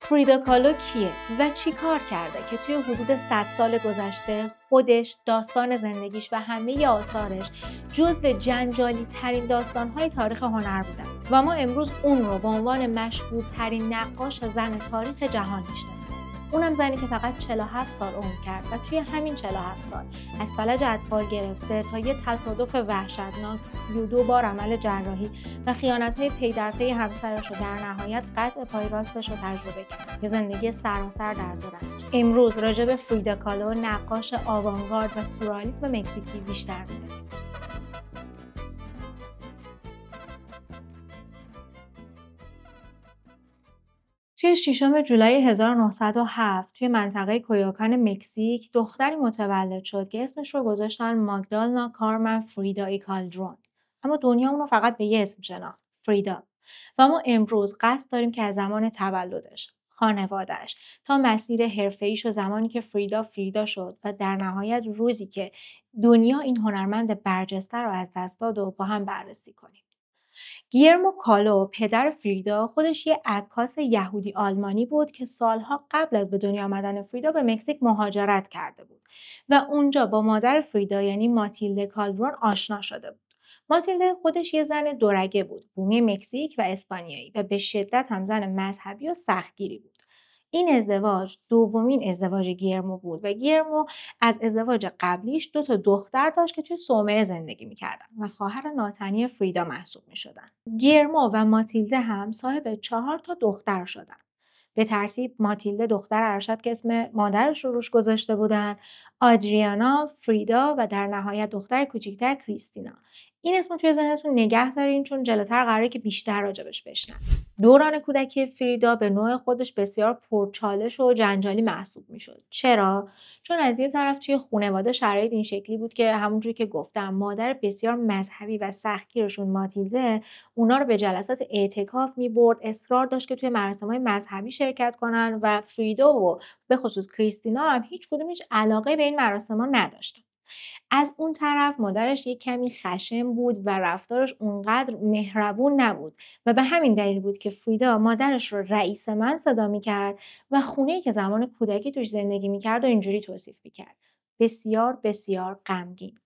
فریدا کالو کیه و چی کار کرده که توی حدود 100 سال گذشته خودش، داستان زندگیش و همه آثارش جزو جنجالی ترین داستان‌های تاریخ هنر بودن و ما امروز اون رو به عنوان مشهورترین نقاش زن تاریخ جهان میشناسیم. اونم زنی که فقط 47 سال عمر کرد و توی همین 47 سال از فلج اطفال گرفته تا یه تصادف وحشتناک، 32 بار عمل جراحی و خیانت‌های پی در پی همسرش و در نهایت قطع پای راستش رو تجربه کرد. یه زندگی سراسر درد و رنج. امروز راجع به فریدا کالو، نقاش آوانگارد و سورئالیسم مکزیکی بیشتر می‌دونیم. توی 6 جولای 1907 توی منطقه کویاکان مکزیک دختری متولد شد که اسمش رو گذاشتن ماگدالنا کارمن فریدا ای کالدرون. اما دنیا اونو فقط به یه اسم شناخت، فریدا. و ما امروز قصد داریم که از زمان تولدش، خانواده‌اش، تا مسیر حرفه‌ایش و زمانی که فریدا شد و در نهایت روزی که دنیا این هنرمند برجسته رو از دست داد و با هم بررسی کنیم. گیرمو کالو، پدر فریدا، خودش یه عکاس یهودی آلمانی بود که سالها قبل از به دنیا آمدن فریدا به مکزیک مهاجرت کرده بود و اونجا با مادر فریدا یعنی ماتیلده کالدرون آشنا شده بود. ماتیلده خودش یه زن دورگه بود، بومی مکزیک و اسپانیایی و به شدت هم زن مذهبی و سختگیری بود. این ازدواج دومین ازدواج گیرمو بود و گیرمو از ازدواج قبلیش 2 تا دختر داشت که توی صومعه زندگی می‌کردن و خواهر ناتنی فریدا محسوب می‌شدن. گیرمو و ماتیلده هم صاحب 4 تا دختر شدن. به ترتیب ماتیلده دختر ارشد که اسم مادرش رو روش گذاشته بودن، آدریانا، فریدا و در نهایت دختر کوچیکتر کریستینا. این اسمو توی ذهنتون نگه دارین چون جلوتر قراره که بیشتر راجبش بشنویم. دوران کودکی فریدا به نوع خودش بسیار پرچالش و جنجالی محسوب میشد. چرا؟ چون از یه طرف توی خانواده شرایط این شکلی بود که همونجوری که گفتم مادر بسیار مذهبی و سختگیرشون ماتیلده اونا رو به جلسات اعتکاف می‌برد، اصرار داشت که توی مراسم‌های مذهبی شرکت کنن و فریدا و به خصوص کریستینا هم هیچ علاقه به این مراسم‌ها نداشتن. از اون طرف مادرش یک کمی خشن بود و رفتارش اونقدر مهربون نبود و به همین دلیل بود که فریدا مادرش رو رئیس من صدا می‌کرد و خونه‌ای که زمان کودکی توش زندگی می‌کرد و اینجوری توصیف می‌کرد: بسیار بسیار غمگین.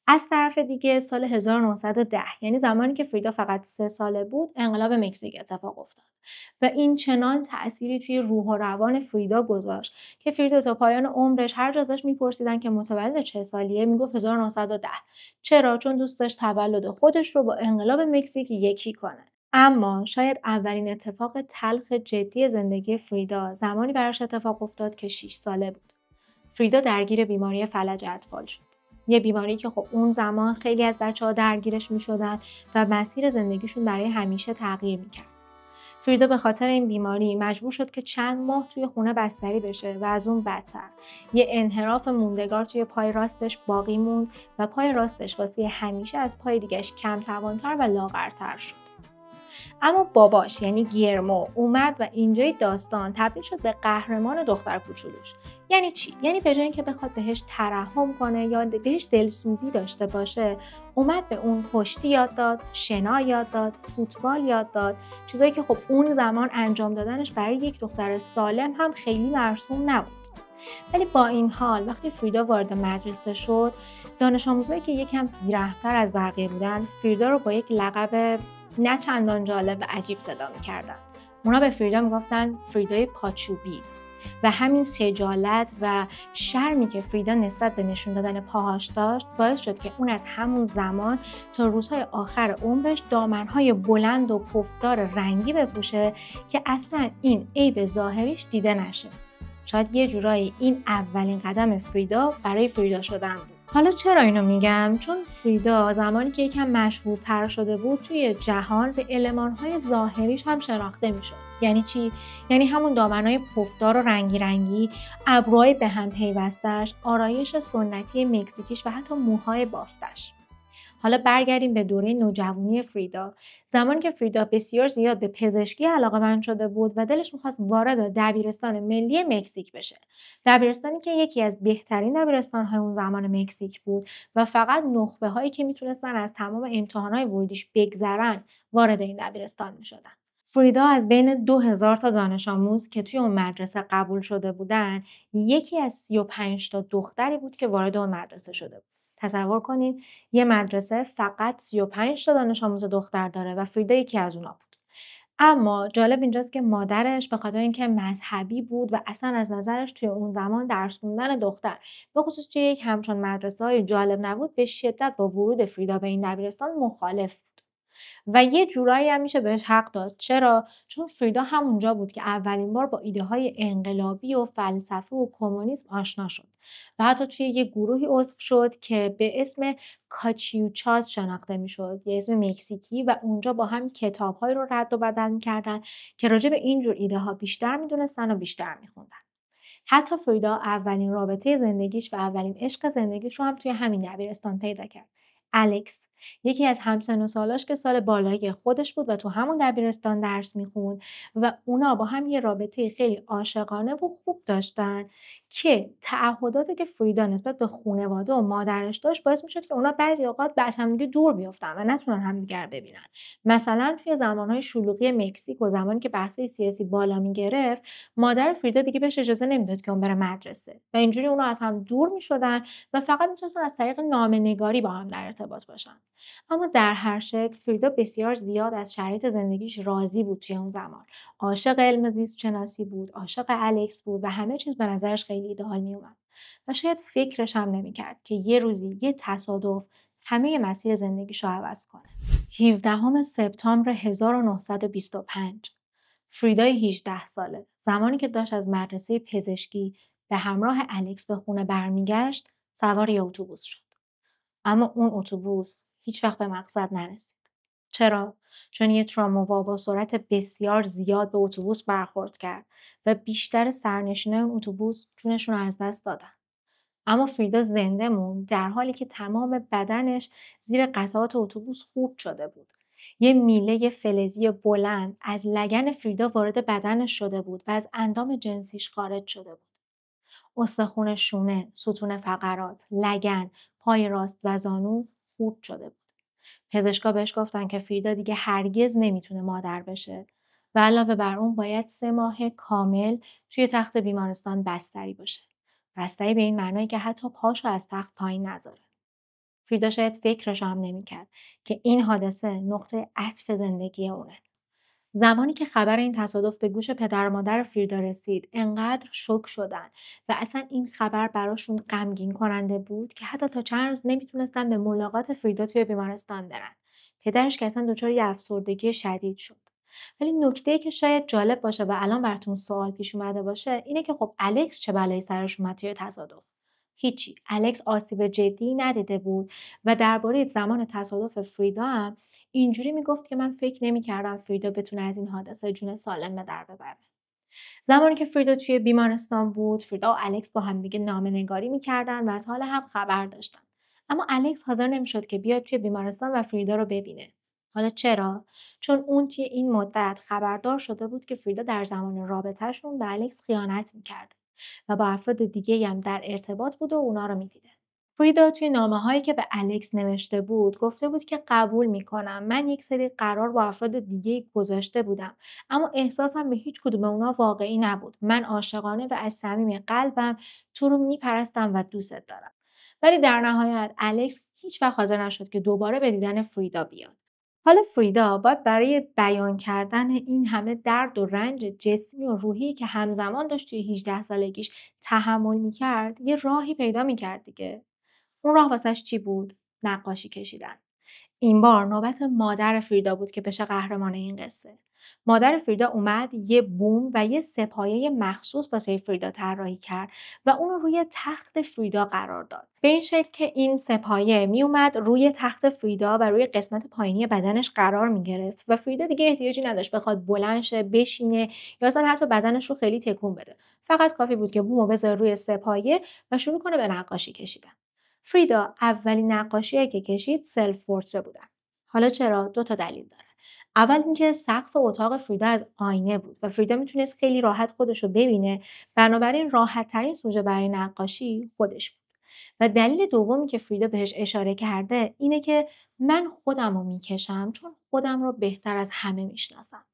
از طرف دیگه سال 1910 یعنی زمانی که فریدا فقط 3 ساله بود انقلاب مکزیک اتفاق افتاد و این چنان تأثیری توی روح و روان فریدا گذاشت که فریدا تا پایان عمرش هر جا ازش میپرسیدن که متولد چه سالیه میگفت 1910. چرا؟ چون دوست داشت تولد خودش رو با انقلاب مکزیک یکی کنه. اما شاید اولین اتفاق تلخ جدی زندگی فریدا زمانی براش اتفاق افتاد که 6 ساله بود. فریدا درگیر بیماری فلج اطفال شد. یه بیماری که خب اون زمان خیلی از بچه‌ها درگیرش می‌شدن و مسیر زندگیشون برای همیشه تغییر می‌کرد. فریدا به خاطر این بیماری مجبور شد که چند ماه توی خونه بستری بشه و از اون بدتر یه انحراف موندگار توی پای راستش باقی موند و پای راستش واسه همیشه از پای دیگه‌اش کم توان‌تر و لاغرتر شد. اما باباش یعنی گیرمو اومد و اینجای داستان تبدیل شد به قهرمان دختر کوچولوش. یعنی چی؟ یعنی به جای اینکه بخواد بهش ترحم کنه یا بهش دلسوزی داشته باشه، اومد به اون کشتی یاد داد، شنا یاد داد، فوتبال یاد داد، چیزایی که خب اون زمان انجام دادنش برای یک دختر سالم هم خیلی مرسوم نبود. ولی با این حال وقتی فریدا وارد مدرسه شد، دانش آموزایی که یکم بی‌رحم‌تر از بقیه بودن، فریدا رو با یک لقب نه چندان جالب و عجیب صدا می‌کردن. اونا به فریدا میگفتن فریدای پاچوبی و همین خجالت و شرمی که فریدا نسبت به نشون دادن پاهاش داشت باعث شد که اون از همون زمان تا روزهای آخر عمرش دامنهای بلند و پفدار رنگی بپوشه که اصلا این عیب ظاهریش دیده نشه. شاید یه جورایی این اولین قدم فریدا برای فریدا شدن بود. حالا چرا اینو میگم؟ چون فریدا زمانی که یکم مشهورتر شده بود توی جهان به المان‌های ظاهریش هم شناخته میشد. یعنی چی؟ یعنی همون دامنهای پفدار و رنگی رنگی، ابروهای به هم پیوستش، آرایش سنتی مکزیکیش و حتی موهای بافتش. حالا برگردیم به دوره نوجوانی فریدا. زمانی که فریدا بسیار زیاد به پزشکی علاقه‌مند شده بود و دلش می‌خواست وارد دبیرستان ملی مکزیک بشه. دبیرستانی که یکی از بهترین دبیرستان‌های اون زمان مکزیک بود و فقط نخبه‌هایی که میتونستن از تمام امتحانات ورودیش بگذرن وارد این دبیرستان می‌شدن. فریدا از بین 2000 تا دانش آموز که توی اون مدرسه قبول شده بودن، یکی از 35 تا دختری بود که وارد اون مدرسه شده بود. تصور کنید یه مدرسه فقط 35 تا دانش آموز دختر داره و فریدا یکی از اونا بود. اما جالب اینجاست که مادرش به خاطر اینکه مذهبی بود و اصلا از نظرش توی اون زمان درس خوندن دختر به خصوص توی یک همچون مدرسه‌های جالب نبود، به شدت با ورود فریدا به این دبیرستان مخالف بود. و یه جورایی هم میشه بهش حق داد. چرا؟ چون فریدا همونجا بود که اولین بار با ایده‌های انقلابی و فلسفه و کمونیسم آشنا شد و حتی توی یه گروهی عضو شد که به اسم کاچیوچاز شناخته میشد، یه اسم مکزیکی، و اونجا با هم کتاب‌هایی رو رد و بدل می‌کردن که راجع به اینجور ایده‌ها بیشتر می‌دونستن و بیشتر می‌خوندن. حتی فریدا اولین رابطه زندگیش و اولین عشق زندگیش رو هم توی همین دبیرستان پیدا کرد. الکس، یکی از همسن و سالاش که سال بالایی خودش بود و تو همون دبیرستان درس میخوند و اونا با هم یه رابطه خیلی عاشقانه و خوب داشتن که تعهداتی که فریدا نسبت به خانواده و مادرش داشت باعث میشد که اونا بعضی اوقات از همدیگه دور بیفتن و نتونن همدیگر ببینن. مثلا توی زمانهای شلوغی مکزیک و زمانی که بحث سیاسی بالا میگرفت، مادر فریدا دیگه بهش اجازه نمیداد که اون بره مدرسه و اینجوری اونا از هم دور میشدن و فقط میتونستن از طریق نامه‌نگاری با هم در ارتباط باشن. اما در هر شکل فریدا بسیار زیاد از شرایط زندگیش راضی بود توی اون زمان. عاشق علم زیست شناسی بود، عاشق الکس بود و همه چیز به نظرش خیلی ایدئال میومد. و شاید فکرش هم نمیکرد که یه روزی یه تصادف همه مسیر زندگیشو عوض کنه. 17 سپتامبر 1925 فریدای 18 ساله، زمانی که داشت از مدرسه پزشکی به همراه الکس به خونه برمیگشت، سوار یه اتوبوس شد. اما اون اتوبوس هیچ وقت به مقصد نرسید. چرا؟ چون یه تراموا با سرعت بسیار زیاد به اتوبوس برخورد کرد و بیشتر سرنشینان اون اتوبوس جونشون رو از دست دادن. اما فریدا زنده موند در حالی که تمام بدنش زیر قطعات اتوبوس خورد شده بود. یه میله فلزی بلند از لگن فریدا وارد بدنش شده بود و از اندام جنسیش خارج شده بود. استخون شونه، ستون فقرات، لگن، پای راست و زانو خورد شده بود. پزشکا بهش گفتن که فریدا دیگه هرگز نمیتونه مادر بشه و علاوه بر اون باید 3 ماه کامل توی تخت بیمارستان بستری باشه. بستری به این معنایی که حتی پاشو از تخت پایین نذاره. فریدا شاید فکرش هم نمیکرد که این حادثه نقطه عطف زندگی اونه. زمانی که خبر این تصادف به گوش پدر و مادر فریدا رسید، انقدر شوک شدن و اصلا این خبر براشون غمگین کننده بود که حتی تا چند روز نمیتونستن به ملاقات فریدا توی بیمارستان برن. پدرش که اصلا دچار یه افسردگی شدید شد. ولی نکته‌ای که شاید جالب باشه و الان براتون سوال پیش اومده باشه اینه که خب الکس چه بلایی سرش اومد توی تصادف؟ هیچی. الکس آسیب جدی ندیده بود و درباره زمان تصادف فریدا هم اینجوری میگفت که من فکر نمی‌کردم فریدا بتونه از این حادثه جون سالم به در ببره. زمانی که فریدا توی بیمارستان بود، فریدا و الکس با همدیگه نامه‌نگاری می‌کردن و از حال هم خبر داشتن. اما الکس حاضر نمی‌شد که بیاد توی بیمارستان و فریدا رو ببینه. حالا چرا؟ چون اون توی این مدت خبردار شده بود که فریدا در زمان رابطه‌شون به الکس خیانت می‌کرده و با افراد دیگه‌ای هم در ارتباط بود و اونا رو می‌دیده. فریدا توی نامه‌هایی که به الکس نوشته بود گفته بود که قبول می‌کنم من یک سری قرار با افراد دیگه‌ای گذاشته بودم، اما احساسم به هیچ کدوم اونا واقعی نبود. من عاشقانه و از صمیم قلبم تو رو میپرستم و دوستت دارم. ولی در نهایت الکس هیچ وقت حاضر نشد که دوباره به دیدن فریدا بیاد. حالا فریدا باید برای بیان کردن این همه درد و رنج جسمی و روحی که همزمان داشت توی 18 سالگیش تحمل می‌کرد، یه راهی پیدا می‌کرد دیگه. اون راه واسش چی بود؟ نقاشی کشیدن. این بار نوبت مادر فریدا بود که بشه قهرمان این قصه. مادر فریدا اومد یه بوم و یه سه‌پایه مخصوص واسه فریدا طراحی کرد و اون رو روی تخت فریدا قرار داد. به این شکل که این سه‌پایه میومد روی تخت فریدا و روی قسمت پایینی بدنش قرار میگرفت و فریدا دیگه احتیاجی نداشت بخواد بلند شه، بشینه یا اصلا حتی بدنش رو خیلی تکون بده. فقط کافی بود که بومو بذاره روی سه‌پایه و شروع کنه به نقاشی کشیدن. فریدا اولین نقاشی‌هایی که کشید سلف پورتره بودن. حالا چرا؟ 2 تا دلیل داره. اول اینکه سقف اتاق فریدا از آینه بود و فریدا میتونست خیلی راحت خودش رو ببینه، بنابراین راحت‌ترین سوژه برای نقاشی خودش بود. و دلیل دومی که فریدا بهش اشاره کرده اینه که من خودم رو میکشم چون خودم رو بهتر از همه میشناسم.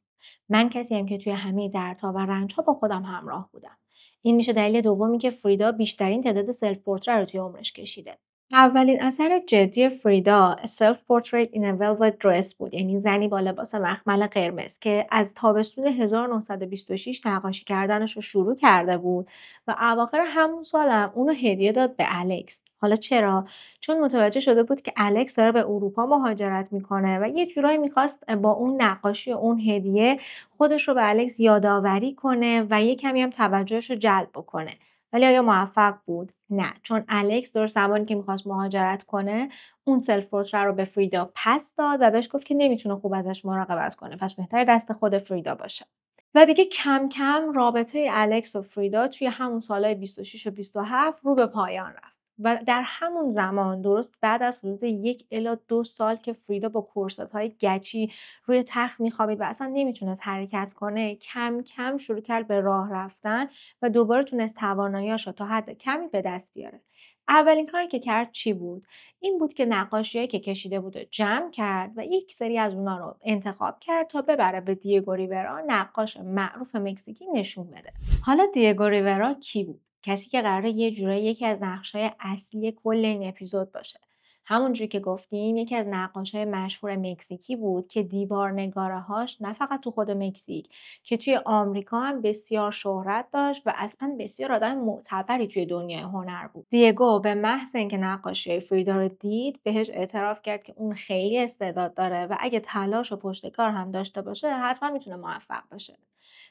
من کسیم که توی همه دردها و رنج‌ها با خودم همراه بودم. این میشه دلیل دومی که فریدا بیشترین تعداد سلف پورتره رو توی عمرش کشیده. اولین اثر جدی فریدا Self Portrait in a Velvet Dress بود، یعنی زنی با لباس مخمل قرمز که از تابستون 1926 نقاشی کردنش رو شروع کرده بود و اواخر همون سالم اونو هدیه داد به الکس. حالا چرا؟ چون متوجه شده بود که الکس داره به اروپا مهاجرت میکنه و یه جورایی میخواست با اون نقاشی و اون هدیه خودش رو به الکس یادآوری کنه و یه کمی هم توجهش رو جلب بکنه. ولی آیا موفق بود؟ نه، چون الکس درست زمانی که میخواست مهاجرت کنه اون سلف پورتره رو به فریدا پس داد و بهش گفت که نمیتونه خوب ازش مراقبت کنه، پس بهتره دست خود فریدا باشه. و دیگه کم کم رابطه الکس و فریدا توی همون سالهای 26 و 27 رو به پایان رفت. و در همون زمان درست بعد از حدود 1 الی 2 سال که فریدا با کورست‌های گچی روی تخت میخوابید و اصلا نمیتونست حرکت کنه، کم کم شروع کرد به راه رفتن و دوباره تونست توانایی‌هاش رو تا حد کمی به دست بیاره. اولین کاری که کرد چی بود؟ این بود که نقاشی‌هایی که کشیده بود رو جمع کرد و یک سری از اونا رو انتخاب کرد تا ببره به دیگو ریورا، نقاش معروف مکزیکی، نشون بده. حالا دیگو ریورا کی بود؟ کسی که قراره یه جورایی یکی از نقش‌های اصلی کل این اپیزود باشه. همونجوری که گفتیم یکی از نقاش‌های مشهور مکزیکی بود که دیوارنگاره‌هاش نه فقط تو خود مکزیک که توی آمریکا هم بسیار شهرت داشت و اصلا بسیار آدم معتبری توی دنیای هنر بود. دیگو به محض اینکه نقاشی فریدا رو دید بهش اعتراف کرد که اون خیلی استعداد داره و اگه تلاش و پشتکار هم داشته باشه حتما میتونه موفق باشه.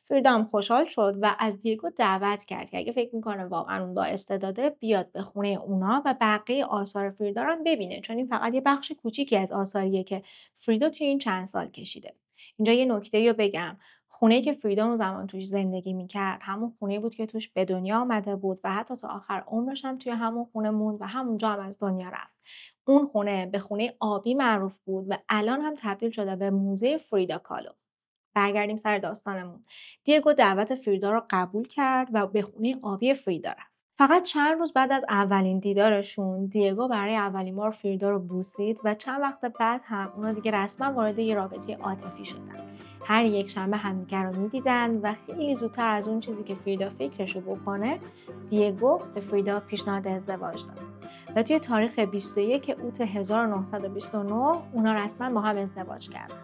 فریدا هم خوشحال شد و از دیگو دعوت کرد که اگه فکر میکنه واقعا اون با استعداده بیاد به خونه اونا و بقیه آثار فریدا رو هم ببینه، چون این فقط یه بخش کوچیکی از آثاریه که فریدا توی این چند سال کشیده. اینجا یه نکته رو بگم. خونه‌ای که فریدا اون زمان توش زندگی میکرد همون خونه بود که توش به دنیا آمده بود و حتی تا آخر عمرش هم توی همون خونه موند و همونجا هم از دنیا رفت. اون خونه به خونه آبی معروف بود و الان هم تبدیل شده به موزه فریدا کالو. برگردیم سر داستانمون. دیگو دعوت فریدا رو قبول کرد و به خونه آبی فریدا رفت. فقط چند روز بعد از اولین دیدارشون دیگو برای اولین بار فریدا رو بوسید و چند وقت بعد هم اونا دیگه رسما وارد یه رابطه عاطفی شدن. هر یک شنبه همدیگر رو میدیدن و خیلی زودتر از اون چیزی که فریدا فکرشو بکنه دیگو به فریدا پیشنهاد ازدواج داد. و توی تاریخ 21 اوت 1929 اونا رسما با هم ازدواج کردن.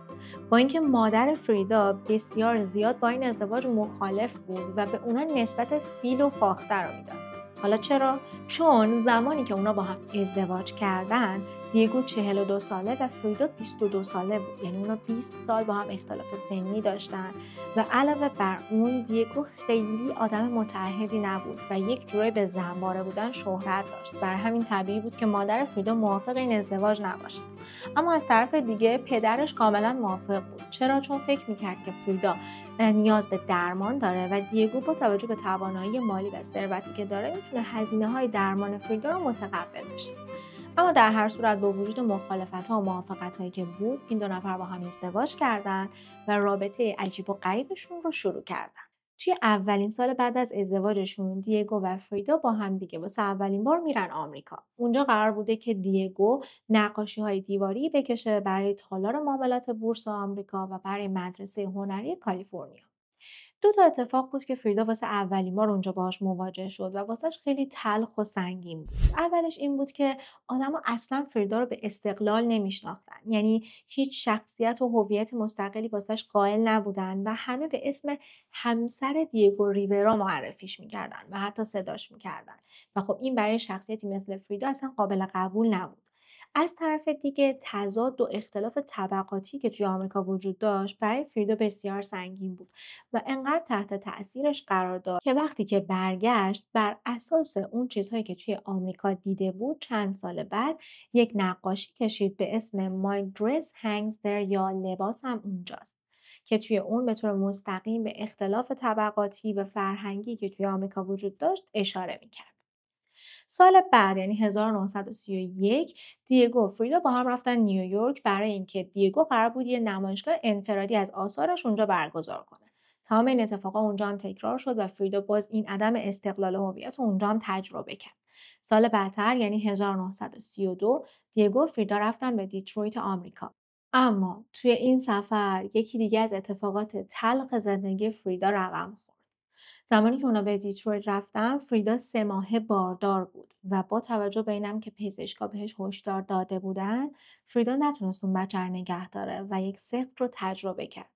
با اینکه مادر فریدا بسیار زیاد با این ازدواج مخالف بود و به اونا نسبت فیل و فاخته رو میداد. حالا چرا؟ چون زمانی که اونا با هم ازدواج کردن دیگو 42 ساله و فریدا 22 ساله بود، یعنی اونا 20 سال با هم اختلاف سنی داشتن و علاوه بر اون دیگو خیلی آدم متعهدی نبود و یک جوری به زنباره بودن شهرت داشت. برای همین طبیعی بود که مادر فریدا موافق این ازدواج نباشه. اما از طرف دیگه پدرش کاملا موافق بود. چرا؟ چون فکر میکرد که فریدا نیاز به درمان داره و دیگو با توجه به توانایی مالی و ثروتی که داره میتونه هزینه‌های درمان فریدا رو متقبل بشه. اما در هر صورت با وجود مخالفت‌ها و موافقت‌هایی که بود، این دو نفر با هم ازدواج کردن و رابطه عجیب و غریبشون رو شروع کردن. توی اولین سال بعد از ازدواجشون دیگو و فریدا با هم دیگه واسه اولین بار میرن آمریکا. اونجا قرار بوده که دیگو نقاشی‌های دیواری بکشه برای تالار معاملات بورس آمریکا و برای مدرسه هنری کالیفرنیا. 2 تا اتفاق بود که فریدا واسه اولین بار اونجا باهاش مواجه شد و واسهش خیلی تلخ و سنگین بود. اولش این بود که آدما اصلا فریدا رو به استقلال نمیشناختن. یعنی هیچ شخصیت و هویت مستقلی واسش قائل نبودن و همه به اسم همسر دیگو ریورا معرفیش میکردن و حتی صداش میکردن. و خب این برای شخصیتی مثل فریدا اصلا قابل قبول نبود. از طرف دیگه تضاد و اختلاف طبقاتی که توی آمریکا وجود داشت برای فریدا بسیار سنگین بود و انقدر تحت تأثیرش قرار داشت که وقتی که برگشت بر اساس اون چیزهایی که توی آمریکا دیده بود چند سال بعد یک نقاشی کشید به اسم My Dress Hangs There یا لباسم اونجاست که توی اون به طور مستقیم به اختلاف طبقاتی و فرهنگی که توی آمریکا وجود داشت اشاره میکرد. سال بعد یعنی 1931 دیگو و فریدا با هم رفتن نیویورک برای اینکه دیگو قرار بود یه نمایشگاه انفرادی از آثارش اونجا برگزار کنه. تمام این اتفاقا اونجا هم تکرار شد و فریدا باز این عدم استقلال هویت رو اونجا هم تجربه کرد. سال بعدتر یعنی 1932 دیگو و فریدا رفتن به دیترویت آمریکا. اما توی این سفر یکی دیگه از اتفاقات تلخ زندگی فریدا رقم خورد. زمانی که اونا به دیترویت رفتن، فریدا 3 ماهه باردار بود و با توجه به اینم که پزشکا بهش هشدار داده بودن، فریدا نتونست اون بچه رو نگه داره و یک سقط رو تجربه کرد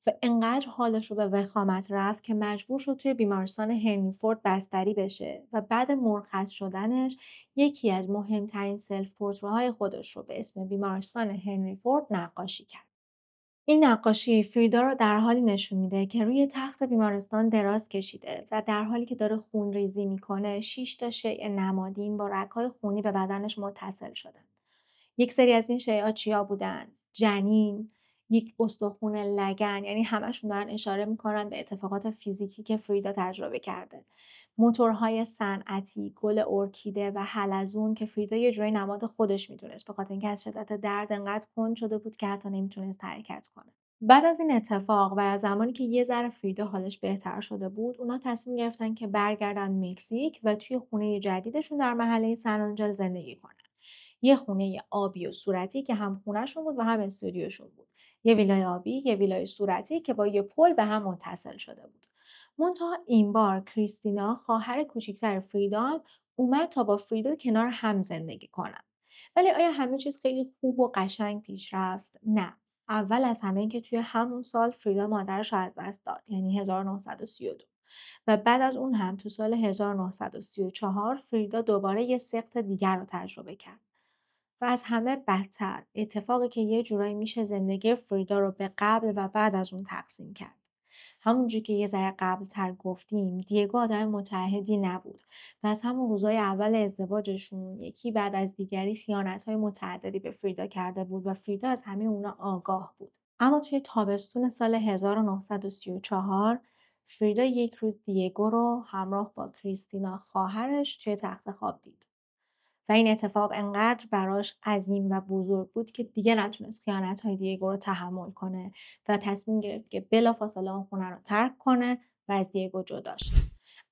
و انقدر حالش رو به وخامت رفت که مجبور شد توی بیمارستان هنری فورد بستری بشه و بعد مرخص شدنش یکی از مهمترین سلف پورتره‌های خودش رو به اسم بیمارستان هنری فورد نقاشی کرد. این نقاشی فریدا رو در حالی نشون میده که روی تخت بیمارستان دراز کشیده و در حالی که داره خونریزی میکنه 6 تا شیء نمادین با رگ‌های خونی به بدنش متصل شدن. یک سری از این شیئات چیا بودن؟ جنین، یک استخون لگن، یعنی همشون دارن اشاره میکنن به اتفاقات فیزیکی که فریدا تجربه کرده. موتورهای صنعتی، گل ارکیده و حلزون که فریدا یه جورایی نماد خودش میدونست به خاطر اینکه از شدت درد انقدر کند شده بود که حتی نمیتونست حرکت کنه. بعد از این اتفاق و از زمانی که یه ذره فریدا حالش بهتر شده بود، اونا تصمیم گرفتن که برگردن مکزیک و توی خونه جدیدشون در محله سن آنجل زندگی کنن. یه خونه آبی و صورتی که هم خونه‌شون بود و هم استودیوشون بود. یه ویلای آبی، یه ویلای صورتی که با یه پل به هم متصل شده بود. منتها این بار کریستینا خواهر کوچیکتر فریدا هم اومد تا با فریدا کنار هم زندگی کنن. ولی آیا همه چیز خیلی خوب و قشنگ پیش رفت؟ نه. اول از همه این که توی همون سال فریدا مادرش رو از دست داد، یعنی 1932. و بعد از اون هم تو سال 1934 فریدا دوباره یه سقط دیگر رو تجربه کرد. و از همه بدتر، اتفاقی که یه جورایی میشه زندگی فریدا رو به قبل و بعد از اون تقسیم کرد. همونجوری که یه ذره قبل‌تر گفتیم، دیگو آدم متعهدی نبود و از همون روزای اول ازدواجشون یکی بعد از دیگری خیانت‌های متعددی به فریدا کرده بود و فریدا از همه اونا آگاه بود. اما توی تابستون سال 1934 فریدا یک روز دیگو رو همراه با کریستینا خواهرش توی تخت خواب دید. و این اتفاق انقدر براش عظیم و بزرگ بود که دیگه نتونست خیانت‌های دیگو رو تحمل کنه و تصمیم گرفت که بلافاصله اون خونه رو ترک کنه و از دیگو جدا شه.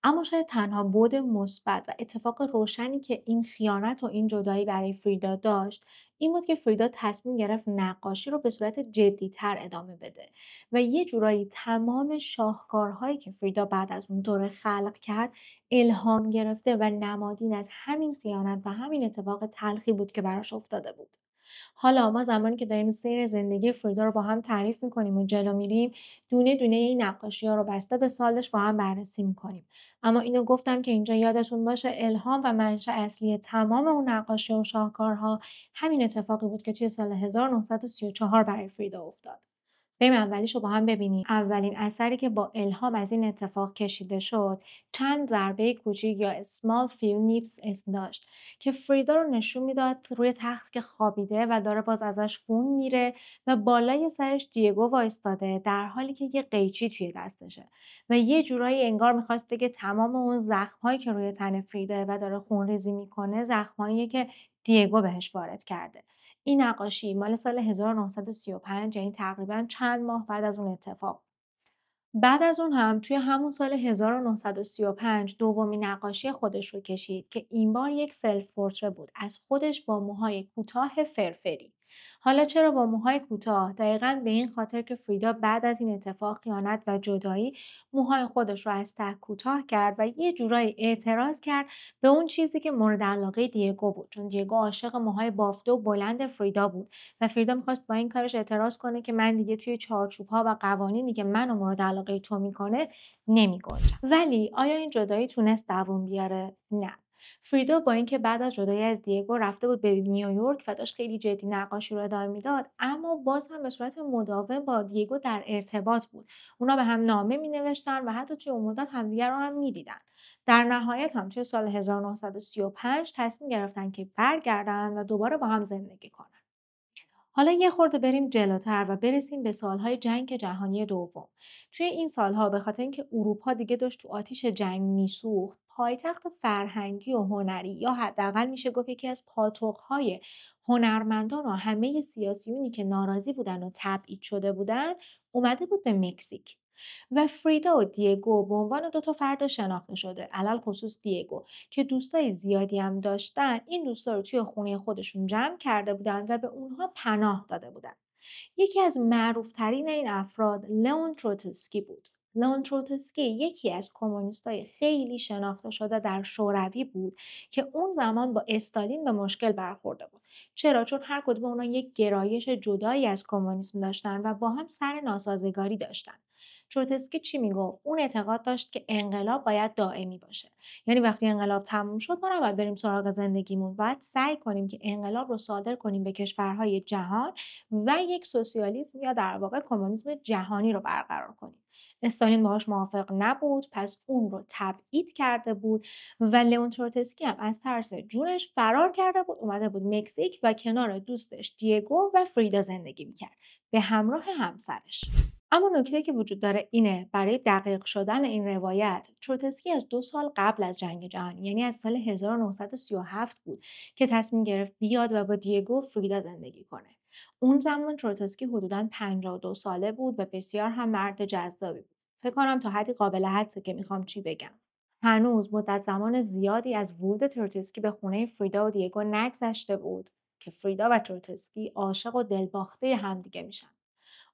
اما شاید تنها بعد مثبت و اتفاق روشنی که این خیانت و این جدایی برای فریدا داشت، این بود که فریدا تصمیم گرفت نقاشی رو به صورت جدی‌تر ادامه بده و یه جورایی تمام شاهکارهایی که فریدا بعد از اون دوره خلق کرد، الهام گرفته و نمادین از همین خیانت و همین اتفاق تلخی بود که براش افتاده بود. حالا ما زمانی که داریم سیر زندگی فریدا رو با هم تعریف می‌کنیم و جلو میریم، دونه دونه این نقاشی‌ها رو بسته به سالش با هم بررسی می‌کنیم. اما اینو گفتم که اینجا یادتون باشه الهام و منشأ اصلی تمام اون نقاشی و شاهکارها همین اتفاقی بود که توی سال 1934 برای فریدا افتاد. بریم اولیشو با هم ببینیم. اولین اثری که با الهام از این اتفاق کشیده شد، چند ضربه کوچیک یا small few nips اسم داشت که فریدا رو نشون میداد روی تخت که خوابیده و داره باز ازش خون میره و بالای سرش دیگو وایستاده در حالی که یه قیچی توی دستشه و یه جورایی انگار میخواست بگه تمام اون زخمایی که روی تن فریدا و داره خونریزی میکنه زخماییه که دیگو بهش وارد کرده. این نقاشی مال سال 1935، یعنی تقریبا چند ماه بعد از اون اتفاق. بعد از اون هم توی همون سال 1935 دومین نقاشی خودش رو کشید که این بار یک سلف پورتره بود از خودش با موهای کوتاه فرفری. حالا چرا با موهای کوتاه؟ دقیقا به این خاطر که فریدا بعد از این اتفاق خیانت و جدایی موهای خودش رو از ته کوتاه کرد و یه جورایی اعتراض کرد به اون چیزی که مورد علاقه دیگو بود، چون دیگو عاشق موهای بافته و بلند فریدا بود و فریدا میخواست با این کارش اعتراض کنه که من دیگه توی چارچوب‌ها و قوانینی که منو مورد علاقه تو میکنه نمی‌گنجم. ولی آیا این جدایی تونست دووم بیاره؟ نه. فریدا با اینکه بعد از جدایی از دیگو رفته بود به نیویورک و داشت خیلی جدی نقاشی رو ادامه میداد، اما باز هم به صورت مداوم با دیگو در ارتباط بود. اونا به هم نامه مینوشتن و حتی توی اون مدت همدیگر رو هم میدیدن. در نهایت هم توی سال 1935 تصمیم گرفتن که برگردن و دوباره با هم زندگی کنن. حالا یه خورده بریم جلوتر و برسیم به سالهای جنگ جهانی دوم. توی این سالها به خاطر اینکه اروپا دیگه داشت تو آتیش جنگ میسوخت، پایتخت فرهنگی و هنری یا حداقل میشه گفت یکی از پاتوق‌های هنرمندان و همه سیاسیونی که ناراضی بودن و تبعید شده بودن اومده بود به مکزیک. و فریدا و دیگو به عنوان دو تا فرد شناخته شده، علل خصوص دیگو که دوستای زیادی هم داشتن، این دوستا رو توی خونه خودشون جمع کرده بودن و به اونها پناه داده بودن. یکی از معروفترین این افراد لئون تروتسکی بود. لئون تروتسکی یکی از کمونیستای خیلی شناخته شده در شوروی بود که اون زمان با استالین به مشکل برخورده بود. چرا؟ چون هر کدوم اونا یک گرایش جدایی از کمونیسم داشتن و با هم سر ناسازگاری داشتن. تروتسکی چی میگفت؟ اون اعتقاد داشت که انقلاب باید دائمی باشه. یعنی وقتی انقلاب تموم شد ما نباید بریم سراغ زندگیمون، باید سعی کنیم که انقلاب رو صادر کنیم به کشورهای جهان و یک سوسیالیسم یا در واقع کمونیسم جهانی رو برقرار کنیم. استالین باهاش موافق نبود، پس اون رو تبعید کرده بود و لئون تروتسکی هم از ترس جونش فرار کرده بود، اومده بود مکزیک و کنار دوستش دیگو و فریدا زندگی میکرد به همراه همسرش. اما نکته که وجود داره اینه، برای دقیق شدن این روایت تروتسکی از 2 سال قبل از جنگ جهانی، یعنی از سال 1937 بود که تصمیم گرفت بیاد و با دیگو و فریدا زندگی کنه. اون زمان تروتسکی حدوداً 52 ساله بود و بسیار هم مرد جذابی بود. فکر کنم تا حدی قابل حدسه که میخوام چی بگم. هنوز مدت زمان زیادی از ورود تروتسکی به خونه فریدا و دیگو نگذشته بود که فریدا و تروتسکی عاشق و دلباخته همدیگه میشن.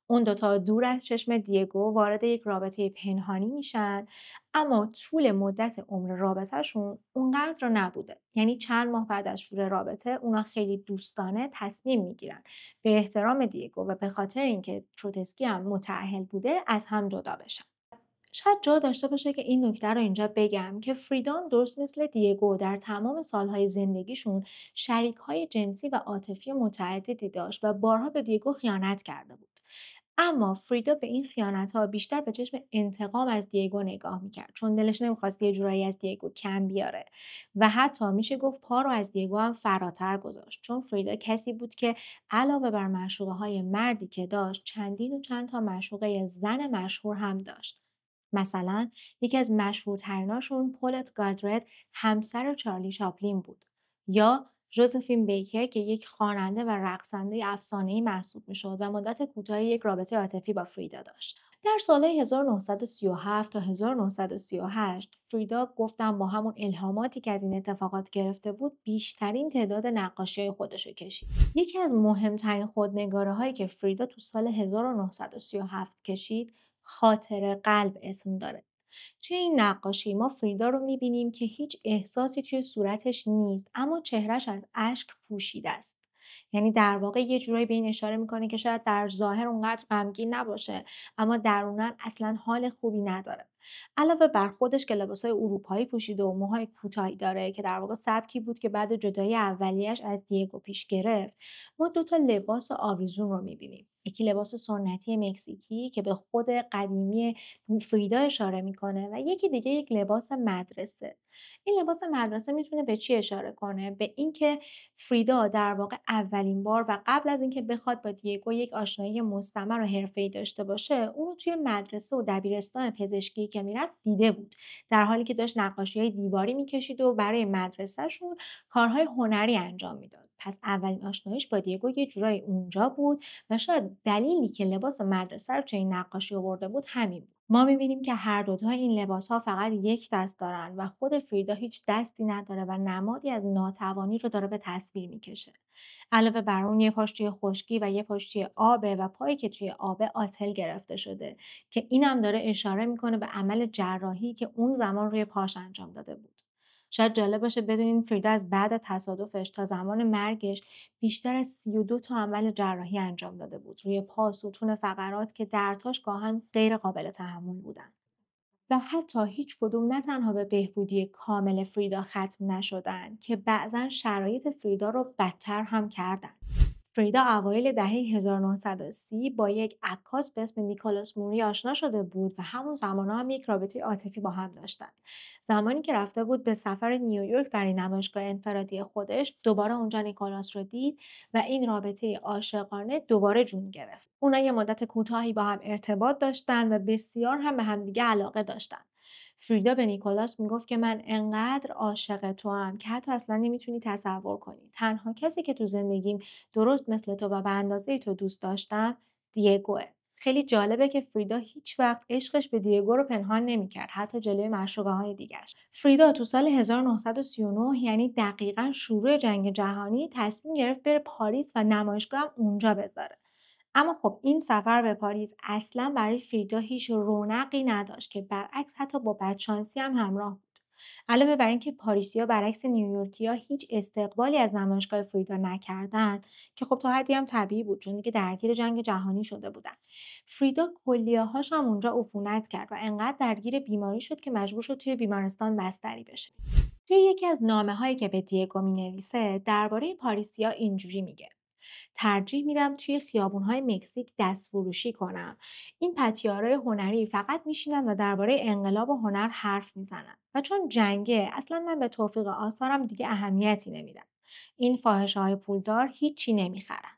اون دوتا دور از چشم دیگو وارد یک رابطه پنهانی میشن، اما طول مدت عمر رابطهشون اونقدر نبوده. یعنی چند ماه بعد از شروع رابطه اونا خیلی دوستانه تصمیم میگیرن به احترام دیگو و به خاطر اینکه تروتسکی هم متأهل بوده از هم جدا بشن. شاید جا داشته باشه که این نکته رو اینجا بگم که فریدان درست مثل دیگو در تمام سالهای زندگیشون شریک‌های جنسی و عاطفی متعددی داشت و بارها به دیگو خیانت کرده بود. اما فریدا به این خیانت‌ها بیشتر به چشم انتقام از دیگو نگاه می‌کرد، چون دلش نمی‌خواست یه جورایی از دیگو کم بیاره و حتی میشه گفت پا رو از دیگو هم فراتر گذاشت، چون فریدا کسی بود که علاوه بر معشوقه‌های مردی که داشت چندین و چند تا معشوقه زن مشهور هم داشت. مثلا یکی از مشهورتریناشون پولت گادرد همسر چارلی چاپلین بود، یا ژوزفین بیکر که یک خواننده و رقصنده افسانه‌ای محسوب می‌شد و مدت کوتاهی یک رابطه عاطفی با فریدا داشت. در سال‌های 1937 تا 1938 فریدا گفتم با همون الهاماتی که از این اتفاقات گرفته بود بیشترین تعداد نقاشی‌های خودش رو کشید. یکی از مهمترین خودنگاره‌هایی که فریدا تو سال 1937 کشید خاطر قلب اسم داره. توی این نقاشی ما فریدا رو می‌بینیم که هیچ احساسی توی صورتش نیست، اما چهرهش از اشک پوشیده است. یعنی در واقع یه جورایی به این اشاره میکنه که شاید در ظاهر اونقدر غمگین نباشه، اما درونن اصلا حال خوبی نداره. علاوه بر خودش که لباسای اروپایی پوشیده و موهای کوتاهی داره که در واقع سبکی بود که بعد جدایی اولیه‌اش از دیگو پیش گرفت، ما 2 تا لباس آویزون رو می‌بینیم. یکی لباس سنتی مکزیکی که به خود قدیمی فریدا اشاره میکنه و یکی دیگه یک لباس مدرسه. این لباس مدرسه میتونه به چی اشاره کنه؟ به اینکه فریدا در واقع اولین بار و قبل از اینکه بخواد با دیگو یک آشنایی مستمر و حرفه‌ای داشته باشه، اون رو توی مدرسه و دبیرستان پزشکی که میرفت دیده بود. در حالی که داشت نقاشی‌های دیواری میکشید و برای مدرسهشون کارهای هنری انجام میداد. پس اولین آشناییش با دیگو یه جورایی اونجا بود و شاید دلیلی که لباس مدرسه رو توی این نقاشی آورده بود همین بود. ما می‌بینیم که هر دوتا این لباس‌ها فقط یک دست دارن و خود فریدا هیچ دستی نداره و نمادی از ناتوانی رو داره به تصویر می‌کشه. علاوه بر اون یه پاش توی خشکی و یه پاش توی آبه و پایی که توی آبه آتل گرفته شده که اینم داره اشاره میکنه به عمل جراحی که اون زمان روی پاش انجام داده بود. شاید جالب باشه بدونین فریدا از بعد تصادفش تا زمان مرگش بیشتر از 32 تا عمل جراحی انجام داده بود روی پا، ستون فقرات که دردهاش گاهن غیر قابل تحمل بودن. و حتی هیچ کدوم نه تنها به بهبودی کامل فریدا ختم نشدن که بعضا شرایط فریدا رو بدتر هم کردن. فریدا اوایل دهه 1930 با یک عکاس به اسم نیکولاس موری آشنا شده بود و همون زمانا هم یک رابطه عاطفی با هم داشتن. زمانی که رفته بود به سفر نیویورک برای نمایشگاه انفرادی خودش، دوباره اونجا نیکولاس رو دید و این رابطه عاشقانه دوباره جون گرفت. اونا یه مدت کوتاهی با هم ارتباط داشتن و بسیار هم به همدیگه علاقه داشتن. فریدا به نیکولاس میگفت که من انقدر عاشق توام که حتی اصلا نمیتونی تصور کنی. تنها کسی که تو زندگیم درست مثل تو و به اندازه تو دوست داشتم دیگوه. خیلی جالبه که فریدا هیچ وقت عشقش به دیگو رو پنهان نمیکرد، حتی جلوی معشوقه های دیگرش. فریدا تو سال 1939 یعنی دقیقاً شروع جنگ جهانی تصمیم گرفت بره پاریس و نمایشگاه هم اونجا بذاره. اما خب این سفر به پاریس اصلا برای فریدا هیچ رونقی نداشت که برعکس حتی با بدشانسی هم همراه بود. علاوه بر اینکه پاریسیا برعکس نیویورکیا هیچ استقبالی از نمایشگاه فریدا نکردن که خب تا حدی هم طبیعی بود چون دیگه درگیر جنگ جهانی شده بودن. فریدا کلیه‌هاش هم اونجا عفونت کرد و انقدر درگیر بیماری شد که مجبور شد توی بیمارستان بستری بشه. توی یکی از نامه‌هایی که به دیگو می‌نویسه درباره پاریسیا اینجوری میگه: ترجیح میدم توی خیابون‌های مکزیک دستفروشی کنم. این پتیارای هنری فقط میشینن و درباره انقلاب و هنر حرف میزنن و چون جنگه اصلا من به توفیق آثارم دیگه اهمیتی نمیدم. این فاحشه‌های پولدار هیچی نمیخرن.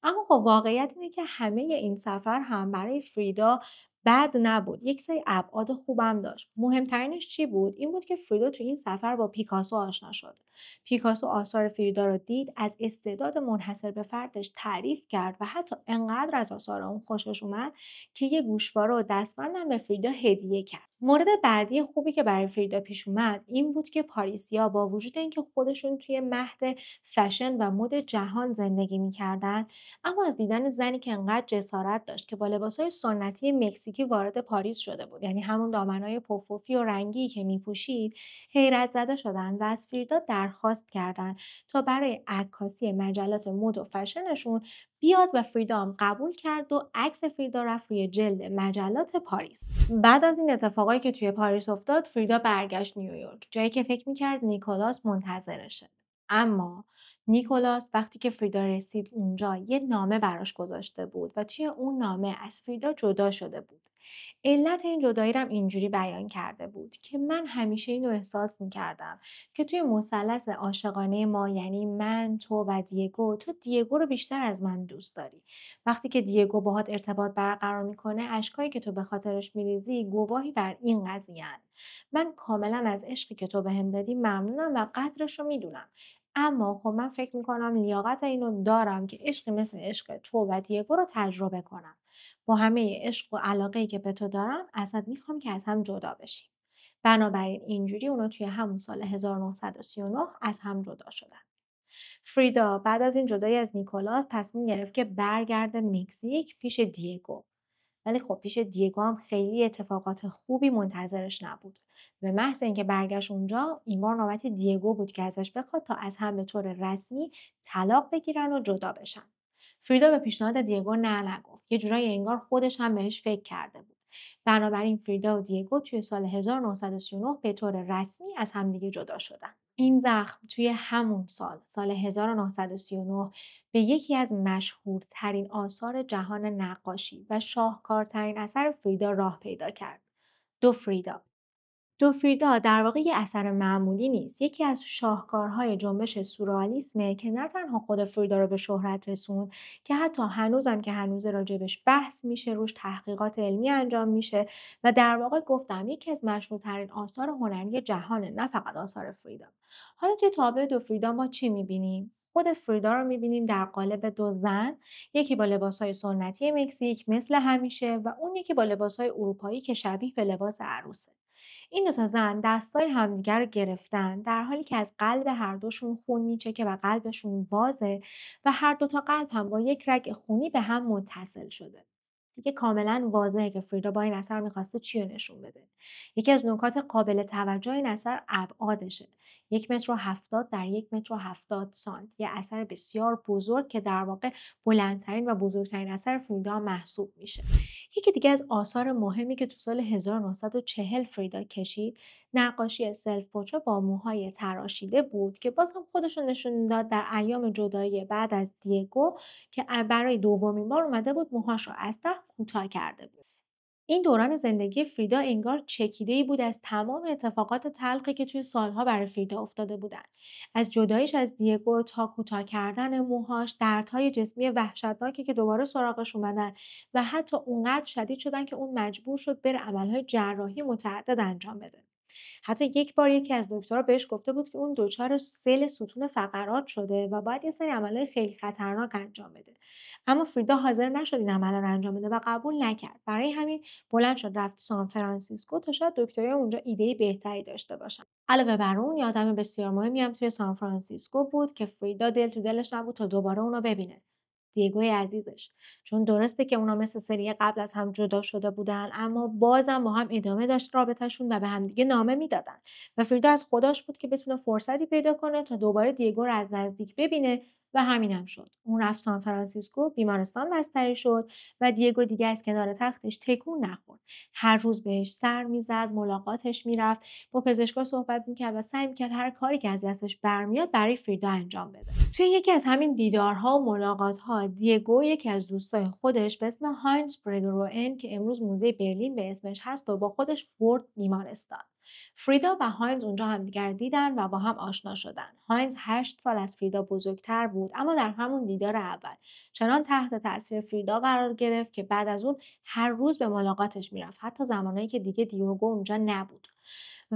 اما خب واقعیت اینه که همه این سفر هم برای فریدا بد نبود. یک سری ابعاد خوبم داشت. مهمترینش چی بود؟ این بود که فریدا تو این سفر با پیکاسو آشنا شد. پیکاسو آثار فریدا رو دید، از استعداد منحصر به فردش تعریف کرد و حتی انقدر از آثار اون خوشش اومد که یه گوشواره و دستبندم به فریدا هدیه کرد. مورد بعدی خوبی که برای فریدا پیش اومد این بود که پاریسیا با وجود اینکه خودشون توی مهد فشن و مد جهان زندگی می‌کردن، اما از دیدن زنی که انقدر جسارت داشت که با لباسهای سنتی مکزیکی وارد پاریس شده بود، یعنی همون دامنای پف‌پفی و رنگی که میپوشید، حیرت زده شدن و از فریدا درخواست کردند تا برای عکاسی مجلات مد و فشنشون بیاد و فریدا هم قبول کرد و عکس فریدا رفت روی جلد مجلات پاریس. بعد از این اتفاقایی که توی پاریس افتاد، فریدا برگشت نیویورک، جایی که فکر میکرد نیکولاس منتظرشه. اما نیکولاس وقتی که فریدا رسید اونجا یه نامه براش گذاشته بود و توی اون نامه از فریدا جدا شده بود. علت این جدایی رو هم اینجوری بیان کرده بود که من همیشه اینو احساس میکردم که توی مثلث عاشقانه ما، یعنی من، تو و دیگو، تو دیگو رو بیشتر از من دوست داری. وقتی که دیگو باهات ارتباط برقرار میکنه، اشکایی که تو به خاطرش میریزی گواهی بر این قضیه‌ان. من کاملا از عشقی که تو بهم دادی ممنونم و قدرش رو میدونم. اما خب من فکر میکنم لیاقت اینو دارم که عشقی مثل عشق تو و دیگو رو تجربه کنم. با همه عشق و علاقه‌ای که به تو دارم ازت میخوام که از هم جدا بشیم. بنابراین اینجوری اونا توی همون سال 1939 از هم جدا شدن. فریدا بعد از این جدایی از نیکولاس تصمیم گرفت که برگرده مکزیک پیش دیگو. ولی خب پیش دیگو هم خیلی اتفاقات خوبی منتظرش نبود. به محض اینکه برگشت اونجا، این بار نوبت دیگو بود که ازش بخواد تا از هم به طور رسمی طلاق بگیرن و جدا بشن. فریدا به پیشنهاد دیگو نه نگفت. یه جورایی انگار خودش هم بهش فکر کرده بود. بنابراین فریدا و دیگو توی سال 1939 به طور رسمی از همدیگه جدا شدن. این زخم توی همون سال 1939 به یکی از مشهورترین آثار جهان نقاشی و شاهکارترین اثر فریدا راه پیدا کرد. دو فریدا. دو فریدا در واقع یه اثر معمولی نیست. یکی از شاهکارهای جنبش سورئالیسمه که نه تنها خود فریدا رو به شهرت رسوند که حتی هنوزم که هنوز راجبش بحث میشه، روش تحقیقات علمی انجام میشه و در واقع گفتم یکی از مشهورترین آثار هنری جهانه، نه فقط آثار فریدا. حالا توی تابلو دو فریدا ما چی میبینیم؟ خود فریدا رو میبینیم در قالب دو زن، یکی با لباسهای سنتی مکزیک مثل همیشه و اون یکی با لباسهای اروپایی که شبیه به لباس عروسه. این 2 تا زن دستای همدیگه رو گرفتن در حالی که از قلب هر دوشون خون میچکه و قلبشون بازه و هر 2 تا قلب هم با یک رگ خونی به هم متصل شده. دیگه کاملا واضحه که فریدا با این اثر میخواسته چی رو نشون بده. یکی از نکات قابل توجه این اثر ابعادشه. 1 متر و 70 در 1 متر و 70 سانت. یه اثر بسیار بزرگ که در واقع بلندترین و بزرگترین اثر فریدا محسوب میشه. یکی دیگه از آثار مهمی که تو سال 1940 فریدا کشید، نقاشی سلف پورتره با موهای تراشیده بود که بازم خودش رو نشون داد در ایام جدایی بعد از دیگو که برای دومین بار اومده بود موهاش رو از ته کوتاه کرده بود. این دوران زندگی فریدا انگار چکیده‌ای بود از تمام اتفاقات تلخی که توی سالها برای فریدا افتاده بودن. از جداییش از دیگو تا کوتاه کردن موهاش، دردهای جسمی وحشتناکی که دوباره سراغش اومدن و حتی اونقدر شدید شدن که اون مجبور شد بره عملهای جراحی متعدد انجام بده. حتی یک بار یکی از دکترها بهش گفته بود که اون دچار سل ستون فقرات شده و باید یه سری عملهای خیلی خطرناک انجام بده. اما فریدا حاضر نشد این عملا رو انجام بده و قبول نکرد. برای همین بلند شد رفت سان فرانسیسکو تا شاید دکترای اونجا ایده بهتری داشته باشن. علاوه بر اون یه آدم بسیار مهمی هم توی سان فرانسیسکو بود که فریدا دل تو دلش نبود تا دوباره اونو ببینه. دیگوی عزیزش. چون درسته که اونا مثل سری قبل از هم جدا شده بودن، اما بازم با هم ادامه داشت رابطه‌شون و به همدیگه نامه میدادن و فریدا از خداش بود که بتونه فرصتی پیدا کنه تا دوباره دیگو رو از نزدیک ببینه و همینم شد. اون رفت سان فرانسیسکو، بیمارستان بستری شد و دیگو دیگه از کنار تختش تکون نخورد. هر روز بهش سر میزد، ملاقاتش میرفت، با پزشکا صحبت میکرد و سعی میکرد هر کاری که از دستش برمیاد برای فریدا انجام بده. توی یکی از همین دیدارها و ملاقات‌ها دیگو یکی از دوستای خودش به اسم هاینز برگروئن که امروز موزه برلین به اسمش هست و با خودش برد بیمارستان. فریدا و هاینز اونجا همدیگر دیدن و با هم آشنا شدن. هاینز 8 سال از فریدا بزرگتر بود، اما در همون دیدار اول چنان تحت تاثیر فریدا قرار گرفت که بعد از اون هر روز به ملاقاتش میرفت، حتی زمانایی که دیگه دیگو اونجا نبود.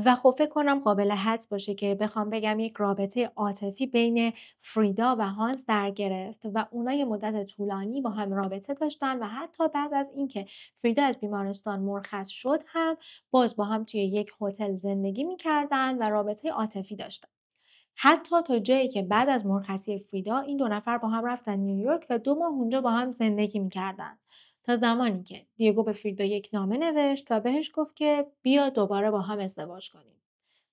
و خب فکر کنم قابل حدس باشه که بخوام بگم یک رابطه عاطفی بین فریدا و هانس در گرفت و اونا یه مدت طولانی با هم رابطه داشتن و حتی بعد از اینکه فریدا از بیمارستان مرخص شد هم باز با هم توی یک هتل زندگی میکردن و رابطه عاطفی داشتن. حتی تا جایی که بعد از مرخصی فریدا این دو نفر با هم رفتن نیویورک و 2 ماه اونجا با هم زندگی میکردن. تا زمانی که دیگو به فریدا یک نامه نوشت و بهش گفت که بیا دوباره با هم ازدواج کنیم.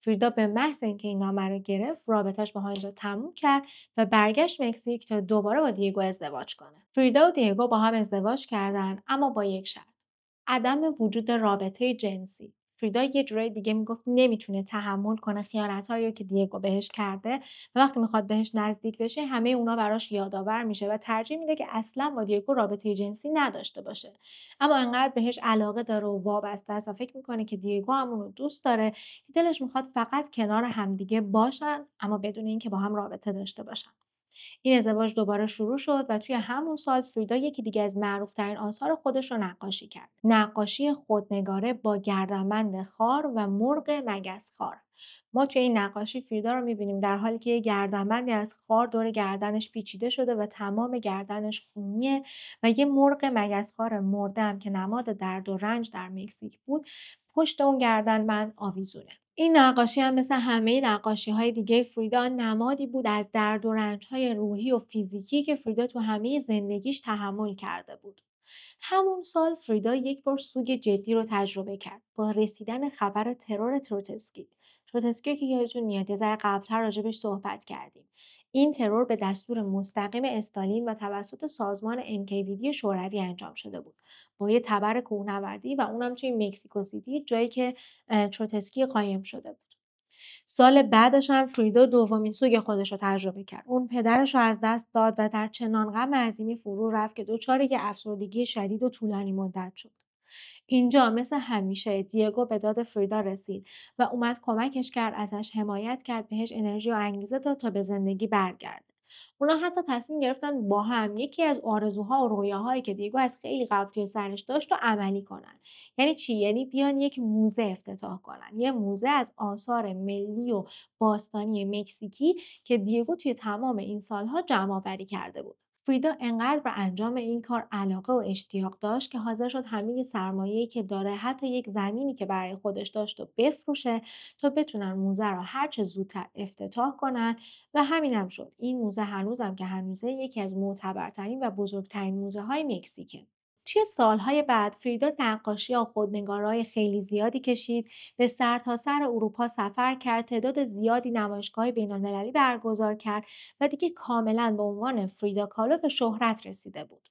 فریدا به محض اینکه این نامه رو گرفت رابطش با هانجا تموم کرد و برگشت مکزیک تا دوباره با دیگو ازدواج کنه. فریدا و دیگو با هم ازدواج کردن، اما با یک شرط: عدم وجود رابطه جنسی. فریدا یه جورای دیگه میگفت نمیتونه تحمل کنه خیانتایی رو که دیگو بهش کرده و وقتی میخواد بهش نزدیک بشه همه اونا براش یادآور میشه و ترجیح میده که اصلا با دیگو رابطه جنسی نداشته باشه. اما انقدر بهش علاقه داره و وابسته است و فکر میکنه که دیگو همون رو دوست داره که دلش میخواد فقط کنار همدیگه باشن، اما بدون اینکه با هم رابطه داشته باشن. این ازدواج دوباره شروع شد و توی همون سال فریدا یکی دیگه از معروف‌ترین آثار خودش رو نقاشی کرد. نقاشی خودنگاره با گردنبند خار و مرغ مگس‌خوار. ما توی این نقاشی فریدا رو می‌بینیم در حالی که یه گردنبندی از خار دور گردنش پیچیده شده و تمام گردنش خونیه و یه مرغ مگس‌خوار مرده هم که نماد درد و رنج در مکزیک بود پشت اون گردنبند آویزونه. این نقاشی هم مثل همه نقاشی‌های دیگه فریدا نمادی بود از درد و رنج‌های روحی و فیزیکی که فریدا تو همه زندگیش تحمل کرده بود. همون سال فریدا یک بار سوگ جدی رو تجربه کرد با رسیدن خبر ترور تروتسکی. تروتسکی که یادتون میاد یه ذره قبل‌تر راجبش صحبت کردیم. این ترور به دستور مستقیم استالین و توسط سازمان NKVD شوروی انجام شده بود. با یه تبر کوهنوردی و اونم توی مکزیکو سیتی، جایی که تروتسکی قایم شده بود. سال بعدش هم فریدا دومین سوگ خودش رو تجربه کرد. اون پدرش رو از دست داد و در چنان غم عظیمی فرو رفت که دچار یه افسردگی شدید و طولانی مدت شد. اینجا مثل همیشه دیگو به داد فریدا رسید و اومد کمکش کرد، ازش حمایت کرد، بهش انرژی و انگیزه داد تا به زندگی برگرده. اونا حتی تصمیم گرفتن با هم یکی از آرزوها و رویاهایی که دیگو از خیلی قبل توی سرش داشت رو عملی کنن. یعنی چی؟ یعنی بیان یک موزه افتتاح کنن. یه موزه از آثار ملی و باستانی مکزیکی که دیگو توی تمام این سالها جمع‌آوری کرده بود. فریدا انقدر به انجام این کار علاقه و اشتیاق داشت که حاضر شد همه سرمایه‌ای که داره، حتی یک زمینی که برای خودش داشت و بفروشه تا بتونن موزه رو هر چه زودتر افتتاح کنن و همینم شد. این موزه هنوزم که هنوزه یکی از معتبرترین و بزرگترین موزه‌های مکزیکه. توی سالهای بعد فریدا نقاشی و خودنگارای خیلی زیادی کشید، به سرتاسر اروپا سفر کرد، تعداد زیادی نمایشگاه بین‌المللی برگزار کرد و دیگه کاملا به عنوان فریدا کالو به شهرت رسیده بود.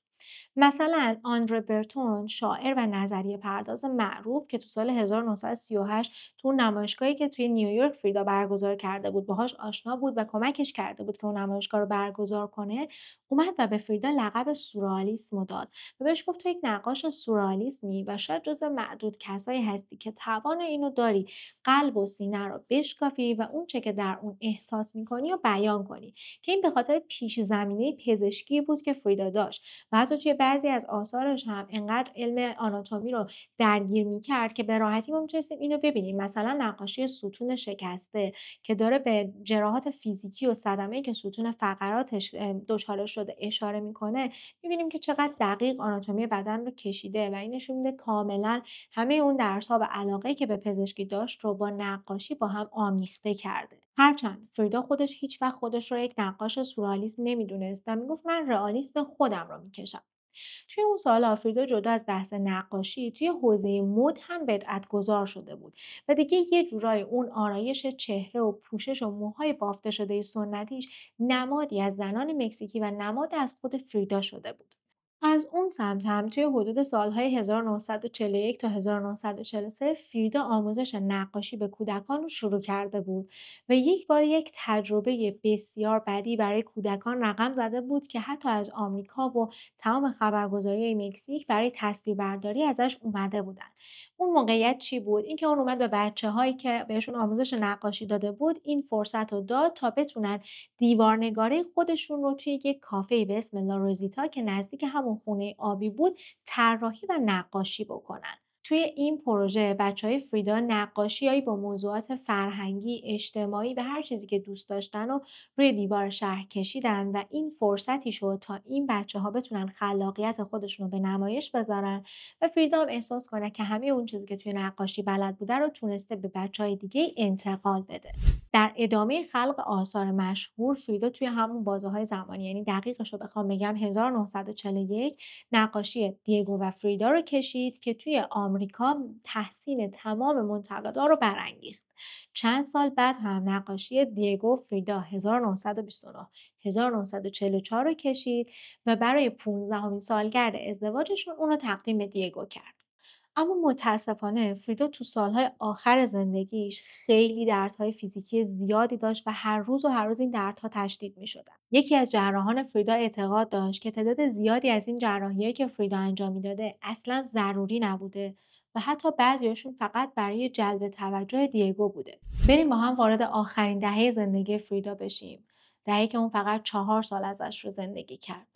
مثلا آندره برتون، شاعر و نظریه پرداز معروف که تو سال 1938 تو اون نمایشگاهی که توی نیویورک فریدا برگزار کرده بود باهاش آشنا بود و کمکش کرده بود که اون نمایشگاه رو برگزار کنه، اومد و به فریدا لقب سورئالیسم رو داد و بهش گفت تو یک نقاش سورئالیسمی و شاید جزو معدود کسایی هستی که توان اینو داری قلب و سینه رو بشکافی و اون چه که در اون احساس میکنی و بیان کنی، که این به خاطر پیش زمینه پزشکی بود که فریدا داشت و حتی توی بعضی از آثارش هم انقدر علم آناتومی رو درگیر می‌کرد که به راحتی ما می‌تونستیم اینو ببینیم. مثلا نقاشی ستون شکسته که داره به جراحات فیزیکی و صدمه‌ای که ستون فقراتش دچار شده اشاره می‌کنه، می‌بینیم که چقدر دقیق آناتومی بدن رو کشیده و این نشون میده کاملا همه اون درس‌ها و علاقه‌ای که به پزشکی داشت رو با نقاشی با هم آمیخته کرده. هرچند فریدا خودش هیچ وقت خودش رو یک نقاش سورئالیسم نمیدونست و میگفت من رئالیسم خودم رو میکشم. توی اون سال‌ها فریدا جدا از بحث نقاشی توی حوزه مد هم بدعت‌گذار شده بود و دیگه یه جورایی اون آرایش چهره و پوشش و موهای بافته شده سنتیش نمادی از زنان مکزیکی و نماد از خود فریدا شده بود. از اون سمت هم توی حدود سالهای 1941 تا 1943 فریدا آموزش نقاشی به کودکان رو شروع کرده بود و یک بار یک تجربه بسیار بدی برای کودکان رقم زده بود که حتی از آمریکا و تمام خبرگزاری مکزیک برای تصویربرداری ازش اومده بودن. اون موقعیت چی بود؟ اینکه اون اومد به بچه‌هایی که بهشون آموزش نقاشی داده بود این فرصت رو داد تا بتونن دیوارنگاری خودشون رو توی یک کافه‌ای به اسم لاروزیتا که نزدیک همون خونه آبی بود، طراحی و نقاشی بکنن. توی این پروژه بچه‌های فریدا نقاشی‌هایی با موضوعات فرهنگی، اجتماعی و هر چیزی که دوست داشتن رو روی دیوار شهر کشیدن و این فرصتی شد تا این بچه‌ها بتونن خلاقیت خودشون رو به نمایش بذارن و فریدا هم احساس کنه که همه اون چیزی که توی نقاشی بلد بوده رو تونسته به بچه‌های دیگه انتقال بده. در ادامه خلق آثار مشهور فریدا توی همون بازه‌های زمانی یعنی دقیقش رو بخوام بگم 1941 نقاشی دیگو و فریدا رو کشید که توی آمریکا تحسین تمام منتقدا رو برانگیخت. چند سال بعد هم نقاشی دیگو و فریدا 1929 1944 رو کشید و برای 15مین سالگرد ازدواجشون اون رو تقدیم به دیگو کرد. اما متاسفانه فریدا تو سالهای آخر زندگیش خیلی دردهای فیزیکی زیادی داشت و هر روز این دردها تشدید می‌شدن. یکی از جراحان فریدا اعتقاد داشت که تعداد زیادی از این جراحی‌هایی که فریدا انجام میداده اصلا ضروری نبوده و حتی بعضیاشون فقط برای جلب توجه دیگو بوده. بریم با هم وارد آخرین دهه زندگی فریدا بشیم. دهه‌ای که اون فقط 4 سال ازش رو زندگی کرد.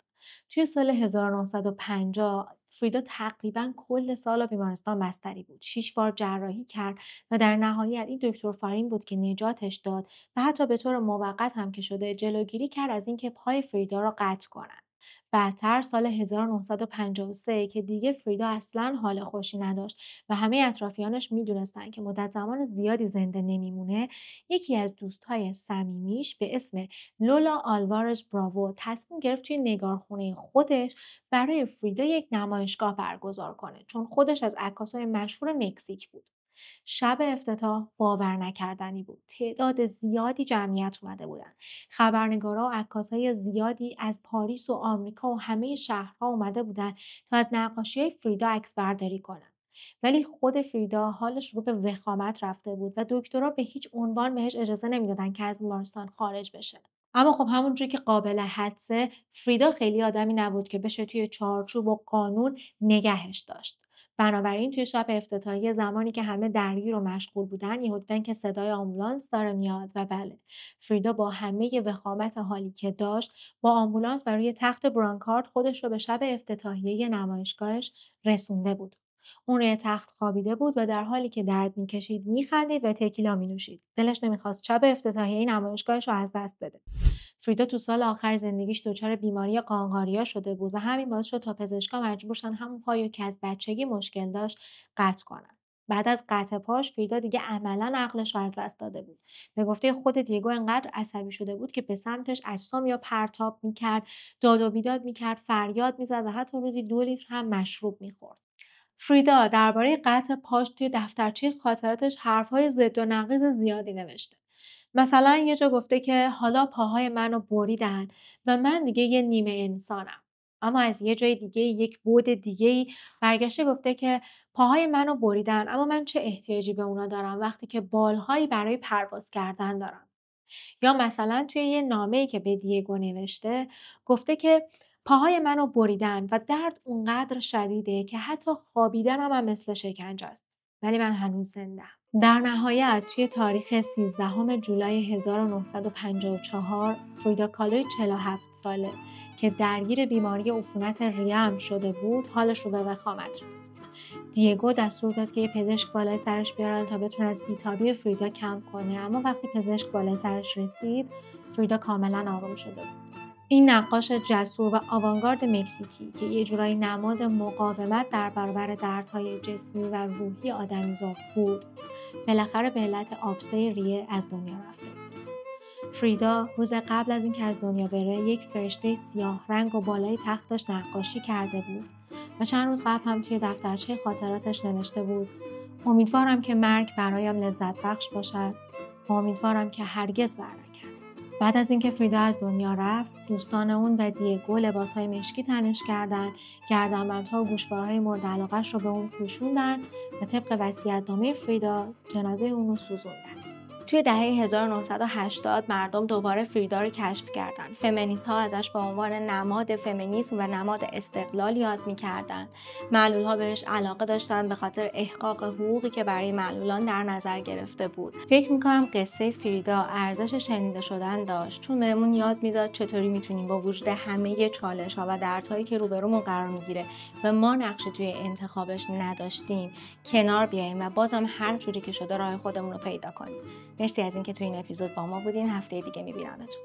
توی سال 1950 فریدا تقریبا کل سال بیمارستان بستری بود. 6 بار جراحی کرد و در نهایت این دکتر فارین بود که نجاتش داد و حتی به طور موقت هم که شده جلوگیری کرد از اینکه پای فریدا را قطع کنند. بعدتر سال 1953 که دیگه فریدا اصلا حال خوشی نداشت و همه اطرافیانش میدونستن که مدت زمان زیادی زنده نمیمونه، یکی از دوستهای صمیمیش به اسم لولا آلوارز براوو تصمیم گرفت توی نگارخونه خودش برای فریدا یک نمایشگاه برگزار کنه چون خودش از عکاسای مشهور مکزیک بود. شب افتتاح باورنکردنی بود. تعداد زیادی جمعیت اومده بودن. خبرنگارا و عکاسای زیادی از پاریس و آمریکا و همه شهرها اومده بودن تا از نقاشی‌های فریدا عکسبرداری کنن. ولی خود فریدا حالش رو به وخامت رفته بود و دکترها به هیچ عنوان بهش اجازه نمیدادن که از بیمارستان خارج بشه. اما خب همونجوری که قابل حدسه فریدا خیلی آدمی نبود که بشه توی چارچوب و قانون نگهش داشت. بنابراین توی شب افتتاحیه زمانی که همه درگیر و مشغول بودن یهو دیدن که صدای آمبولانس داره میاد و بله فریدا با همه وخامت حالی که داشت با آمبولانس بر روی تخت برانکارد خودش رو به شب افتتاحیه نمایشگاهش رسونده بود. اون روی تخت خوابیده بود و در حالی که درد میکشید میخندید و تکیلا مینوشید. دلش نمیخواست شب افتتاحیه نمایشگاهش رو از دست بده. فریدا تو سال آخر زندگیش دچار بیماری قانقاریا شده بود و همین باعث شد تا پزشکا مجبور شدن همون پایو که از بچگی مشکل داشت قطع کنن. بعد از قطع پاش فریدا دیگه عملا عقلش رو از دست داده بود. به گفته خود دیگو انقدر عصبی شده بود که به سمتش اجسام یا پرتاب میکرد، داد و بیداد میکرد، فریاد میزد و حتی روزی 2 لیتر هم مشروب میخورد. فریدا درباره قطع پاش توی دفترچه خاطراتش حرف‌های ضد و نقیض زیادی نوشته. مثلا یه جا گفته که حالا پاهای منو بریدن و من دیگه یه نیمه انسانم. اما از یه جای دیگه یک بعد دیگه‌ای برگشته گفته که پاهای منو بریدن اما من چه احتیاجی به اونا دارم وقتی که بالهایی برای پرواز کردن دارم. یا مثلا توی یه نامه‌ای که به دیگو نوشته گفته که پاهای منو بریدن و درد اونقدر شدیده که حتی خوابیدنم هم مثل شکنجه است. ولی من هنوز زنده‌ام. در نهایت توی تاریخ 13 جولای 1954 فریدا کالو 47 ساله که درگیر بیماری عفونت ریه هم شده بود حالش رو به وخامت رسوند. دیگو دستور داد که یه پزشک بالای سرش بیارن تا بتونه از بیتابی فریدا کم کنه اما وقتی پزشک بالای سرش رسید فریدا کاملا آروم شده بود. این نقاش جسور و آوانگارد مکزیکی که یه جورایی نماد مقاومت در برابر دردهای جسمی و روحی آدمیزاد بود بالاخره به علت آبسه ریه از دنیا رفته بود. فریدا روز قبل از اینکه از دنیا بره یک فرشته سیاه رنگ و بالای تختش نقاشی کرده بود و چند روز قبل هم توی دفترچه خاطراتش نوشته بود امیدوارم که مرگ برایم لذت بخش باشد و امیدوارم که هرگز برنگردم. بعد از اینکه فریدا از دنیا رفت، دوستان اون و دیگو لباسهای مشکی تنش کردن، گردنبندها و گوشوارهای مورد علاقه‌اش رو به اون پوشوندن و طبق وصیت‌نامه فریدا جنازه اون رو سوزوندن. توی دهه 1980 مردم دوباره فریدا رو کشف کردن. فمینیست‌ها ازش به عنوان نماد فمینیسم و نماد استقلال یاد می‌کردن. معلول‌ها بهش علاقه داشتن به خاطر احقاق حقوقی که برای معلولان در نظر گرفته بود. فکر می‌کنم قصه فریدا ارزش شنیده شدن داشت، چون بهمون یاد میداد چطوری میتونیم با وجود همه چالش‌ها و دردهایی که روبرومون قرار میگیره و ما نقشی توی انتخابش نداشتیم، کنار بیاییم و بازم هر جوری که شده راه خودمون رو پیدا کنیم. مرسی از اینکه تو این اپیزود با ما بودین. هفته دیگه میبینمتون.